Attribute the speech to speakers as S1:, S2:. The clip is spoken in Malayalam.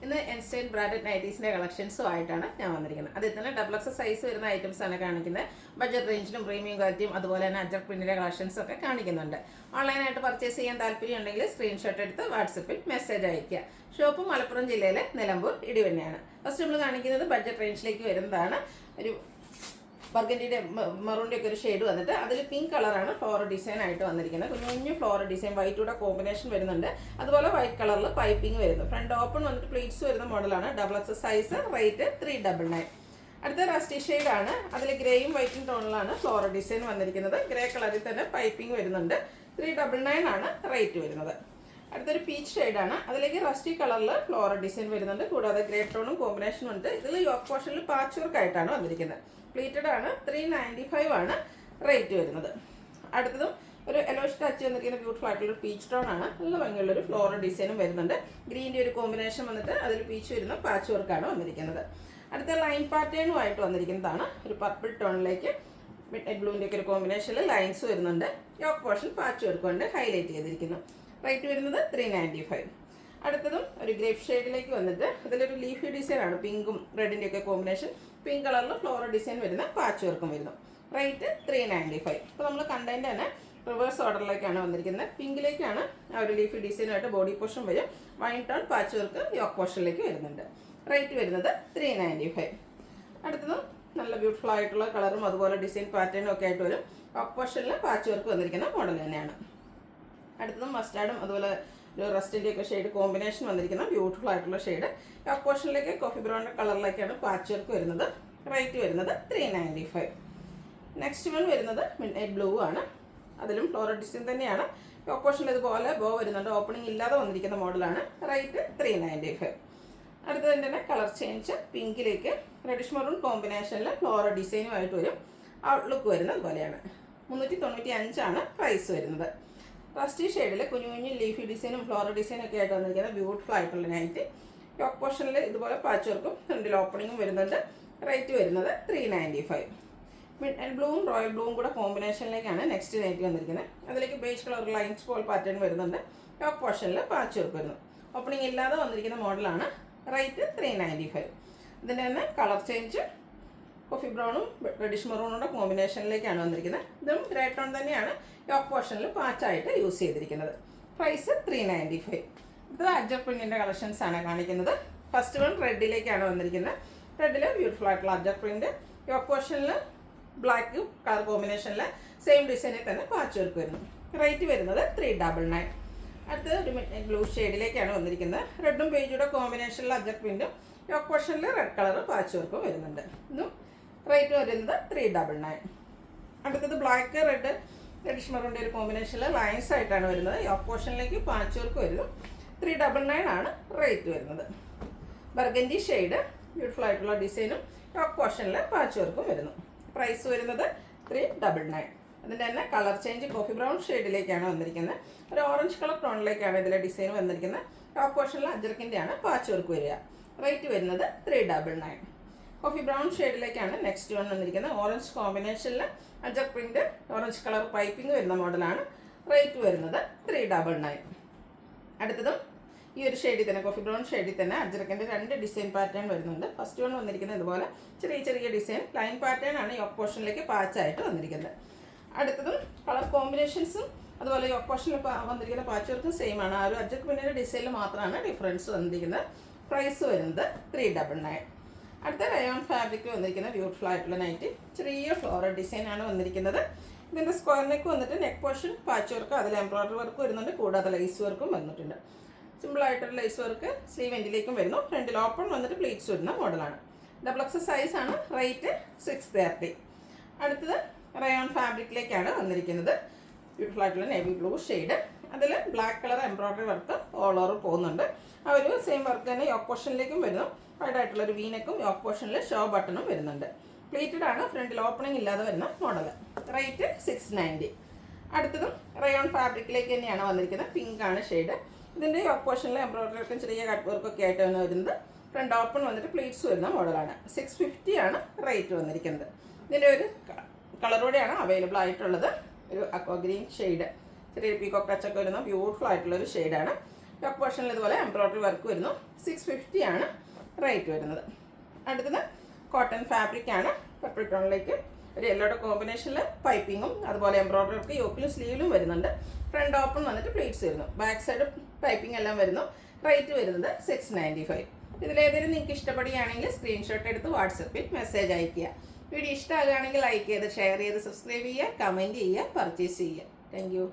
S1: ഇന്ന് എൻസ്റ്റൈൻ ബ്രാൻഡഡ് നൈറ്റീസിൻ്റെ കളക്ഷൻസുമായിട്ടാണ് ഞാൻ വന്നിരിക്കുന്നത്. അതിൽ തന്നെ ഡബിൾ എക്സ് സൈസ് വരുന്ന ഐറ്റംസാണ് കാണിക്കുന്നത്. ബഡ്ജറ്റ് റേഞ്ചിലും പ്രീമിയം ക്വാളിറ്റിയും അതുപോലെ തന്നെ അജർ പ്രിൻറ്റിൻ്റെ കളക്ഷൻസൊക്കെ കാണിക്കുന്നുണ്ട്. ഓൺലൈനായിട്ട് പർച്ചേസ് ചെയ്യാൻ താല്പര്യം ഉണ്ടെങ്കിൽ സ്ക്രീൻഷോട്ട് എടുത്ത് വാട്സപ്പിൽ മെസ്സേജ് അയയ്ക്കുക. ഷോപ്പ് മലപ്പുറം ജില്ലയിലെ നിലമ്പൂർ ഇടിവണ്ണയാണ്. ഫസ്റ്റ് നമ്മൾ കാണിക്കുന്നത് ബഡ്ജറ്റ് റേഞ്ചിലേക്ക് വരുന്നതാണ്. ഒരു ബർഗൻഡിയുടെ മെറൂണിൻ്റെ ഒക്കെ ഒരു ഷെയ്ഡ് വന്നിട്ട് അതിൽ പിങ്ക് കളറാണ് ഫ്ലോറൽ ഡിസൈൻ ആയിട്ട് വന്നിരിക്കുന്നത്. കുഞ്ഞു ഫ്ലോറൽ ഡിസൈൻ വൈറ്റൂടെ കോമ്പിനേഷൻ വരുന്നുണ്ട്. അതുപോലെ വൈറ്റ് കളറിൽ പൈപ്പിംഗ് വരുന്നു. ഫ്രണ്ട് ഓപ്പൺ വന്നിട്ട് പ്ലീറ്റ്സ് വരുന്ന മോഡലാണ്. Double X size, rate 399. അടുത്ത റസ്റ്റി ഷെയ്ഡാണ്. അതിൽ ഗ്രേയും വൈറ്റും ടോണിലാണ് ഫ്ലോറൽ ഡിസൈൻ വന്നിരിക്കുന്നത്. ഗ്രേ കളറിൽ തന്നെ പൈപ്പിംഗ് വരുന്നുണ്ട്. 399 ആണ് റേറ്റ് വരുന്നത്. അടുത്തൊരു പീച്ച് ഷെയ്ഡാണ്. അതിലേക്ക് റസ്റ്റി കളറിൽ ഫ്ലോറൽ ഡിസൈൻ വരുന്നുണ്ട്. കൂടാതെ ഗ്രേ ടോണും കോമ്പിനേഷൻ ഉണ്ട്. ഇതിൽ യോക്ക് പോർഷനിൽ പാച്ച് വർക്ക് ആയിട്ടാണ് വന്നിരിക്കുന്നത്. പ്ലീറ്റഡ് ആണ്. 395 ആണ് റേറ്റ് വരുന്നത്. അടുത്തതും ഒരു യെല്ലോയിഷ് ടച്ച് വന്നിരിക്കുന്ന ബ്യൂട്ടിഫുൾ ആയിട്ടുള്ള പീച്ച് ടോൺ ആണ്. നല്ല ഭംഗിയുള്ളൊരു ഫ്ലോറൽ ഡിസൈനും വരുന്നുണ്ട്. ഗ്രീൻ്റെ ഒരു കോമ്പിനേഷൻ വന്നിട്ട് അതിൽ പീച്ച് വരുന്ന പാച്ച് വർക്കാണ് വന്നിരിക്കുന്നത്. അടുത്ത ലൈൻ പാറ്റേണുമായിട്ട് വന്നിരിക്കുന്നതാണ്. ഒരു പർപ്പിൾ ടോണിലേക്ക് മിഡ് നൈറ്റ് ബ്ലൂവിൻ്റെ ഒക്കെ ഒരു കോമ്പിനേഷനിൽ ലൈൻസ് വരുന്നുണ്ട്. യോക്ക് പോർഷൻ പാച്ച് വർക്ക് കൊണ്ട് ഹൈലൈറ്റ് ചെയ്തിരിക്കുന്നു. റേറ്റ് വരുന്നത് 395. അടുത്തതും ഒരു ഗ്രേപ്പ് ഷെയ്ഡിലേക്ക് വന്നിട്ട് അതിലൊരു ലീഫി ഡിസൈനാണ്. പിങ്കും റെഡിൻ്റെ ഒക്കെ കോമ്പിനേഷൻ. പിങ്ക് കളറിൽ ഫ്ലോറൽ ഡിസൈൻ വരുന്ന പാച്ച് വർക്കും വരുന്നു. റേറ്റ് 395. ഇപ്പോൾ നമ്മൾ കണ്ടതിൻ്റെ തന്നെ റിവേഴ്സ് ഓർഡറിലേക്കാണ് വന്നിരിക്കുന്നത്. പിങ്കിലേക്കാണ് ആ ഒരു ലീഫി ഡിസൈനായിട്ട് ബോഡി പോർഷൻ വരും. Wine tone patch work yoke പോർഷനിലേക്ക് വരുന്നുണ്ട്. റേറ്റ് വരുന്നത് 395. അടുത്തതും നല്ല ബ്യൂട്ടിഫുൾ ആയിട്ടുള്ള കളറും അതുപോലെ ഡിസൈൻ പാറ്റേണും ഒക്കെ ആയിട്ട് വരും. യോക്ക് പോർഷനിൽ പാച്ച് വർക്ക് വന്നിരിക്കുന്ന മോഡൽ തന്നെയാണ്. അടുത്തതും മസ്റ്റാർഡും അതുപോലെ ഒരു റസ്റ്റിൻ്റെ ഒക്കെ ഷെയ്ഡ് കോമ്പിനേഷൻ വന്നിരിക്കുന്ന ബ്യൂട്ടിഫുൾ ആയിട്ടുള്ള ഷെയ്ഡ്. യോക്ക് പോർഷനിലേക്ക് കോഫി ബ്രൗൺ കളറിലേക്കാണ് പാച്ച് വർക്ക് വരുന്നത്. റേറ്റ് വരുന്നത് 395. നെക്സ്റ്റ് വൺ വരുന്നത് മിഡ് നൈറ്റ് ബ്ലൂ ആണ്. അതിലും ഫ്ലോറൽ ഡിസൈൻ തന്നെയാണ്. യോക്ക് പോർഷനിൽ ഇതുപോലെ ബോ വരുന്നുണ്ട്. ഓപ്പണിംഗ് ഇല്ലാതെ വന്നിരിക്കുന്ന മോഡലാണ്. റേറ്റ് 395. അടുത്തതിൻ്റെ തന്നെ കളർ ചേഞ്ച് പിങ്കിലേക്ക് റെഡിഷ് മെറൂൺ കോമ്പിനേഷനിൽ ഫ്ലോറൽ ഡിസൈനുമായിട്ട് വരും. ഔട്ട്ലുക്ക് വരുന്നത് പോലെയാണ്. 395 ആണ് പ്രൈസ് വരുന്നത്. റസ്റ്റി ഷെയ്ഡിൽ കുഞ്ഞു ലീഫി ഡിസൈനും ഫ്ലോറൽ ഡിസൈനും ഒക്കെ ആയിട്ട് വന്നിരിക്കുന്ന ബ്യൂട്ടിഫുൾ ആയിട്ടുള്ള നൈറ്റ്. യോക്ക് പോർഷനിൽ ഇതുപോലെ പാച്ച് വർക്കും ഫ്രണ്ടിൽ ഓപ്പണിങ്ങും വരുന്നുണ്ട്. റേറ്റ് വരുന്നത് 395. മിഡ് നൈറ്റ് ബ്ലൂവും റോയൽ ബ്ലൂവും കൂടെ കോമ്പിനേഷനിലേക്കാണ് നെക്സ്റ്റ് നൈറ്റ് വന്നിരിക്കുന്നത്. അതിലേക്ക് beige colour lines pole pattern വരുന്നുണ്ട്. യോക്ക് പോർഷനിൽ പാച്ച് വർക്ക് വരുന്നു. ഓപ്പണിംഗ് ഇല്ലാതെ വന്നിരിക്കുന്ന മോഡലാണ്. റേറ്റ് 395. ഇതിൻ്റെ തന്നെ കളർ ചേഞ്ച് കോഫി ബ്രൗണും റെഡിഷ് മെറൂണുടെ കോമ്പിനേഷനിലേക്കാണ് വന്നിരിക്കുന്നത്. ഇതും ഗ്രേ ടോൺ തന്നെയാണ്. യോക്ക് പോർഷനിൽ പാച്ചായിട്ട് യൂസ് ചെയ്തിരിക്കുന്നത്. പ്രൈസ് 395. ഇത് അജർ പ്രിൻറ്റിൻ്റെ കളക്ഷൻസ് ആണ് കാണിക്കുന്നത്. ഫസ്റ്റ് വൺ റെഡിലേക്കാണ് വന്നിരിക്കുന്നത്. റെഡിൽ ബ്യൂട്ടിഫുൾ ആയിട്ടുള്ള അജർ പ്രിൻറ്റ്. യോക്ക് പോർഷനിൽ ബ്ലാക്ക് കളർ കോമ്പിനേഷനിൽ സെയിം ഡിസൈനിൽ തന്നെ പാച്ച് വർക്ക് വരുന്നു. റേറ്റ് വരുന്നത് 399. അടുത്തത് ഒരു മിഡ് ബ്ലൂ ഷെയ്ഡിലേക്കാണ് വന്നിരിക്കുന്നത്. റെഡും ബേജുടെ കോമ്പിനേഷനിൽ അജർ പ്രിൻറ്റും യോക്ക് പോർഷനിൽ റെഡ് കളർ പാച്ച് വർക്കും വരുന്നുണ്ട്. ഇതും റേറ്റ് വരുന്നത് 399. അടുത്തത് ബ്ലാക്ക് റെഡിഷ് മെറൂണിൻ്റെ ഒരു കോമ്പിനേഷനിൽ ലൈൻസ് ആയിട്ടാണ് വരുന്നത്. യോക്ക് പോർഷനിലേക്ക് പാച്ച് വർക്ക് വരുന്നു. 399 ആണ് റേറ്റ് വരുന്നത്. ബർഗൻഡി ഷെയ്ഡ് ബ്യൂട്ടിഫുൾ ആയിട്ടുള്ള ഡിസൈനും യോക്ക് പോർഷനിൽ പാച്ച് വർക്കും വരുന്നു. പ്രൈസ് വരുന്നത് 399. അതിൻ്റെ തന്നെ കളർ ചേഞ്ച് കോഫി ബ്രൗൺ ഷെയ്ഡിലേക്കാണ് വന്നിരിക്കുന്നത്. ഒരു ഓറഞ്ച് കളർ ടോണിലേക്കാണ് ഇതിലെ ഡിസൈൻ വന്നിരിക്കുന്നത്. യോക്ക് പോർഷനിൽ അജർക്കിൻ്റെയാണ് പാച്ച് വർക്ക് വരിക. റേറ്റ് വരുന്നത് 399. കോഫി ബ്രൗൺ ഷെയ്ഡിലേക്കാണ് നെക്സ്റ്റ് വൺ വന്നിരിക്കുന്നത്. ഓറഞ്ച് കോമ്പിനേഷനിൽ അജർ പ്രിൻ്റ് ഓറഞ്ച് കളർ പൈപ്പിംഗ് വരുന്ന മോഡലാണ്. റേറ്റ് വരുന്നത് 399. അടുത്തതും ഈ ഒരു ഷെയ്ഡിൽ തന്നെ കോഫി ബ്രൗൺ ഷെയ്ഡിൽ തന്നെ അജറക്കിൻ്റെ 2 ഡിസൈൻ പാറ്റേൺ വരുന്നുണ്ട്. ഫസ്റ്റ് വൺ വന്നിരിക്കുന്നത് ഇതുപോലെ ചെറിയ ഡിസൈൻ ലൈൻ പാറ്റേൺ ആണ് യോക്ക് പോർഷനിലേക്ക് പാച്ചായിട്ട് വന്നിരിക്കുന്നത്. അടുത്തതും കളർ കോമ്പിനേഷൻസും അതുപോലെ യോക്ക് പോർഷനിൽ വന്നിരിക്കുന്ന പാച്ച് വർക്കും സെയിം ആണ്. ആ ഒരു അജർ പ്രിൻറ്റിൻ്റെ ഡിസൈനിൽ മാത്രമാണ് ഡിഫറൻസ് വന്നിരിക്കുന്നത്. പ്രൈസ് വരുന്നത് 399. അടുത്ത റയോൺ ഫാബ്രിക് വന്നിരിക്കുന്ന ബ്യൂട്ടിഫുൾ ആയിട്ടുള്ള നൈറ്റ്. ചെറിയ ഫ്ലോറൽ ഡിസൈൻ ആണ് വന്നിരിക്കുന്നത്. ഇതിൻ്റെ സ്ക്വയർ നെക്ക് വന്നിട്ട് നെക്ക് പോർഷൻ പാച്ച് വർക്ക് അതിൽ എംബ്രോയ്ഡറി വർക്ക് വരുന്നുണ്ട്. കൂടാതെ ലൈസ് വർക്കും വന്നിട്ടുണ്ട്. സിമ്പിളായിട്ടുള്ള ലൈസ് വർക്ക് സ്ലീവ് എൻഡിലേക്കും വരുന്നു. ഫ്രണ്ടിൽ ഓപ്പൺ വന്നിട്ട് പ്ലീറ്റ്സ് വരുന്ന മോഡലാണ്. ഡബിൾ എക്സ് സൈസ് ആണ്. റേറ്റ് 630. അടുത്തത് റയോൺ ഫാബ്രിക്കിലേക്കാണ് വന്നിരിക്കുന്നത്. ബ്യൂട്ടിഫുൾ ആയിട്ടുള്ള നേവി ബ്ലൂ ഷെയ്ഡ്. അതിൽ black colour embroidery work all over പോകുന്നുണ്ട്. ആ ഒരു സെയിം വർക്ക് തന്നെ യോക്ക് പോർഷനിലേക്കും വരുന്നു. വൈഡായിട്ടുള്ളൊരു വീനെക്കും യോക്ക് പോർഷനിൽ ഷോ ബട്ടണും വരുന്നുണ്ട്. പ്ലീറ്റഡ് ആണ്. ഫ്രണ്ടിൽ ഓപ്പണിംഗ് ഇല്ലാതെ വരുന്ന മോഡൽ. റേറ്റ് 690. അടുത്തതും റയോൺ ഫാബ്രിക്കിലേക്ക് തന്നെയാണ് വന്നിരിക്കുന്നത്. പിങ്ക് ആണ് ഷെയ്ഡ്. ഇതിൻ്റെ യോക്ക് പോർഷനിൽ എംബ്രോയ്ഡറി വർക്കും ചെറിയ കട്ട് വർക്കൊക്കെ ആയിട്ടാണ് വരുന്നത്. ഫ്രണ്ട് ഓപ്പൺ വന്നിട്ട് പ്ലീറ്റ്സ് വരുന്ന മോഡലാണ്. 650 ആണ് റേറ്റ് വന്നിരിക്കുന്നത്. ഇതിൻ്റെ ഒരു കളറോടെയാണ് അവൈലബിൾ ആയിട്ടുള്ളത്. ഒരു അക്വാ ഗ്രീൻ ഷെയ്ഡ് ചെറിയ പീക്കോക്ക് ടച്ചൊക്കെ വരുന്ന ബ്യൂട്ടിഫുൾ ആയിട്ടുള്ളൊരു ഷെയ്ഡാണ്. ടോപ്പ് പോർഷനിൽ ഇതുപോലെ എംബ്രോയ്ഡറി വർക്ക് വരുന്നു. 650 ആണ് റേറ്റ് വരുന്നത്. അടുത്തത് കോട്ടൺ ഫാബ്രിക് ആണ്. പർപ്പിൾ ടോണിലേക്ക് ഒരു യെല്ലോയുടെ കോമ്പിനേഷനിൽ പൈപ്പിങ്ങും അതുപോലെ എംബ്രോയ്ഡറി ഒക്കെ യോക്കിലും സ്ലീവിലും വരുന്നുണ്ട്. ഫ്രണ്ട് ഓപ്പൺ വന്നിട്ട് പ്ലീറ്റ്സ് വരുന്നു. ബാക്ക് സൈഡ് പൈപ്പിംഗ് എല്ലാം വരുന്നു. റേറ്റ് വരുന്നത് 695. ഇതിലേതെങ്കിലും നിങ്ങൾക്ക് ഇഷ്ടപ്പെടുകയാണെങ്കിൽ സ്ക്രീൻഷോട്ട് എടുത്ത് വാട്സപ്പിൽ മെസ്സേജ് അയയ്ക്കുക. വീഡിയോ ഇഷ്ടമാകുകയാണെങ്കിൽ ലൈക്ക് ചെയ്ത് ഷെയർ ചെയ്ത് സബ്സ്ക്രൈബ് ചെയ്യുക, കമൻറ്റ് ചെയ്യുക, പർച്ചേസ് ചെയ്യുക. Thank you.